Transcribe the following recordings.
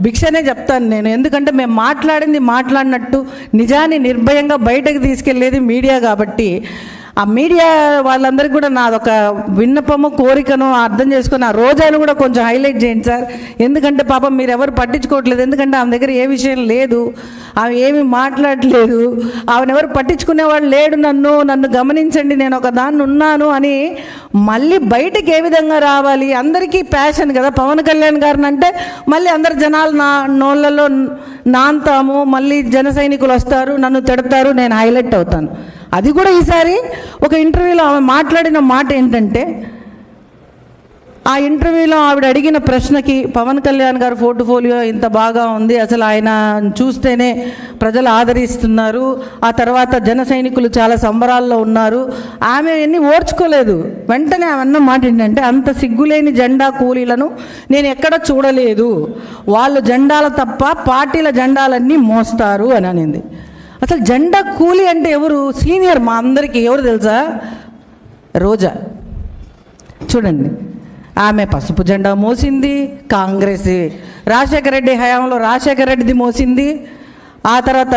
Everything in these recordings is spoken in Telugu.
భిక్షనే చెప్తాను నేను. ఎందుకంటే మేము మాట్లాడినట్టు నిజాన్ని నిర్భయంగా బయటకు తీసుకెళ్లేది మీడియా కాబట్టి ఆ మీడియా వాళ్ళందరికీ కూడా నాదొక విన్నపము, కోరికను అర్థం చేసుకుని ఆ రోజాను కూడా కొంచెం హైలైట్ చేయండి సార్. ఎందుకంటే పాపం మీరు ఎవరు పట్టించుకోవట్లేదు. ఎందుకంటే ఆమె దగ్గర ఏ విషయం లేదు, ఆమె ఏమీ మాట్లాడలేదు, ఆమెను ఎవరు పట్టించుకునేవాడు లేడు. నన్ను గమనించండి, నేను ఒక దాన్ని ఉన్నాను అని మళ్ళీ బయటకు ఏ విధంగా రావాలి. అందరికీ ప్యాషన్ కదా పవన్ కళ్యాణ్ గారిని అంటే, మళ్ళీ అందరు జనాలు నోళ్ళలో నాంతాము, మళ్ళీ జన సైనికులు వస్తారు, నన్ను తిడతారు, నేను హైలైట్ అవుతాను. అది కూడా ఈసారి ఒక ఇంటర్వ్యూలో ఆమె మాట్లాడిన మాట ఏంటంటే, ఆ ఇంటర్వ్యూలో ఆవిడ అడిగిన ప్రశ్నకి పవన్ కళ్యాణ్ గారు పోర్ట్ఫోలియో ఇంత బాగా ఉంది, అసలు ఆయన చూస్తేనే ప్రజలు ఆదరిస్తున్నారు, ఆ తర్వాత జన సైనికులు చాలా సంబరాల్లో ఉన్నారు. ఆమె ఎన్ని ఓర్చుకోలేదు. వెంటనే ఆమె అన్న మాట ఏంటంటే, అంత సిగ్గులేని జెండా కూలీలను నేను ఎక్కడ చూడలేదు, వాళ్ళు జెండాలు తప్ప పార్టీల జెండాలన్నీ మోస్తారు అని అనింది. అసలు జెండా కూలీ అంటే ఎవరు? సీనియర్ మా అందరికీ ఎవరు తెలుసా? రోజా. చూడండి, ఆమె పసుపు జెండా మోసింది, కాంగ్రెస్ రాజశేఖర రెడ్డి హయాంలో రాజశేఖర రెడ్డిది మోసింది. ఆ తర్వాత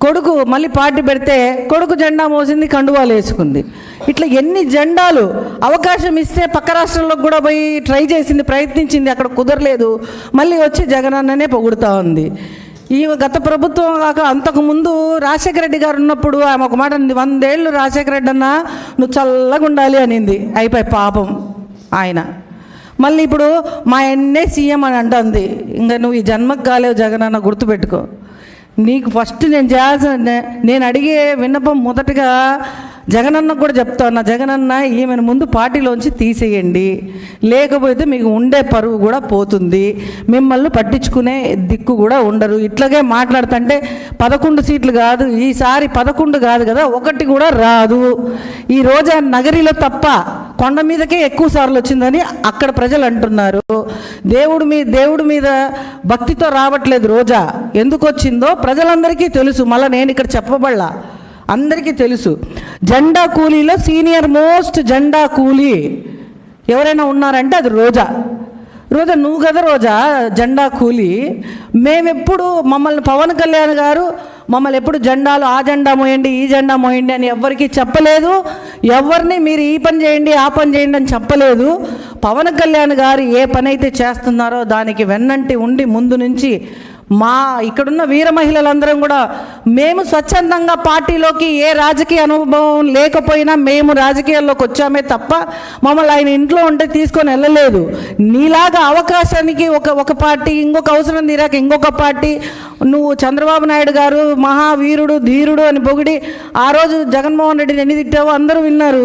కొడుకు మళ్ళీ పార్టీ పెడితే కొడుకు జెండా మోసింది, కండువాలు వేసుకుంది. ఇట్లా ఎన్ని జెండాలు. అవకాశం ఇస్తే పక్క రాష్ట్రంలోకి కూడా పోయి ట్రై చేసింది, ప్రయత్నించింది, అక్కడ కుదరలేదు, మళ్ళీ వచ్చి జగనన్ననే పొగుడుతూ ఉంది. ఈ గత ప్రభుత్వం కాక అంతకుముందు రాజశేఖర రెడ్డి గారు ఉన్నప్పుడు ఆమె ఒక మాట అనింది, 100 ఏళ్ళు రాజశేఖర రెడ్డి అన్న నువ్వు చల్లగా ఉండాలి అనింది. అయిపోయి పాపం ఆయన. మళ్ళీ ఇప్పుడు మా ఎన్నే సీఎం అని అంటుంది. ఇంకా నువ్వు ఈ జన్మకు కాలేవు జగనన్న, గుర్తుపెట్టుకో. నీకు ఫస్ట్ నేను అడిగే విన్నపం మొదటగా జగనన్నకు కూడా చెప్తా ఉన్నా, జగనన్న ఈమెను ముందు పార్టీలోంచి తీసేయండి, లేకపోతే మీకు ఉండే పరువు కూడా పోతుంది, మిమ్మల్ని పట్టించుకునే దిక్కు కూడా ఉండరు. ఇట్లాగే మాట్లాడుతుంటే 11 సీట్లు కాదు, ఈసారి 11 కాదు కదా, 1 కూడా రాదు. ఈ రోజా నగరిలో తప్ప కొండ మీదకే ఎక్కువ సార్లు వచ్చిందని అక్కడ ప్రజలు అంటున్నారు. దేవుడి మీద భక్తితో రావట్లేదు రోజా. ఎందుకు వచ్చిందో ప్రజలందరికీ తెలుసు. మళ్ళీ నేను ఇక్కడ చెప్పబడలా, అందరికీ తెలుసు. జెండా కూలీలో సీనియర్ మోస్ట్ జెండా కూలీ ఎవరైనా ఉన్నారంటే అది రోజా. నువ్వు కదా రోజా జెండా కూలీ. మేమెప్పుడు మమ్మల్ని పవన్ కళ్యాణ్ గారు మమ్మల్ని ఎప్పుడు జెండాలు ఆ జెండా మోయండి ఈ జెండా మోయండి అని ఎవ్వరికీ చెప్పలేదు. ఎవరిని మీరు ఈ పని చేయండి ఆ పని చేయండి అని చెప్పలేదు. పవన్ కళ్యాణ్ గారు ఏ పని అయితే చేస్తున్నారో దానికి వెన్నంటి ఉండి ముందు నుంచి మా ఇక్కడున్న వీర మహిళలందరం కూడా మేము స్వచ్ఛందంగా పార్టీలోకి ఏ రాజకీయ అనుభవం లేకపోయినా మేము రాజకీయాల్లోకి వచ్చామే తప్ప మమ్మల్ని ఆయన ఇంట్లో ఉంటే తీసుకొని వెళ్ళలేదు. నీలాగా అవకాశానికి ఒక పార్టీ, ఇంకొక అవసరం తీరాక ఇంకొక పార్టీ, నువ్వు చంద్రబాబు నాయుడు గారు మహావీరుడు ధీరుడు అని పొగిడి ఆ రోజు జగన్మోహన్ రెడ్డిని ఎన్ని తిట్టావో అందరూ విన్నారు.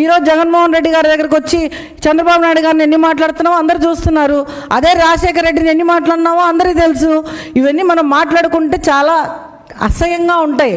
ఈరోజు జగన్మోహన్ రెడ్డి గారి దగ్గరికి వచ్చి చంద్రబాబు నాయుడు గారిని ఎన్ని మాట్లాడుతున్నావో అందరూ చూస్తున్నారు. అదే రాజశేఖర రెడ్డిని ఎన్ని మాట్లాడినావో అందరికీ తెలుసు. ఇవన్నీ మనం మాట్లాడుకుంటే చాలా అసహ్యంగా ఉంటాయి.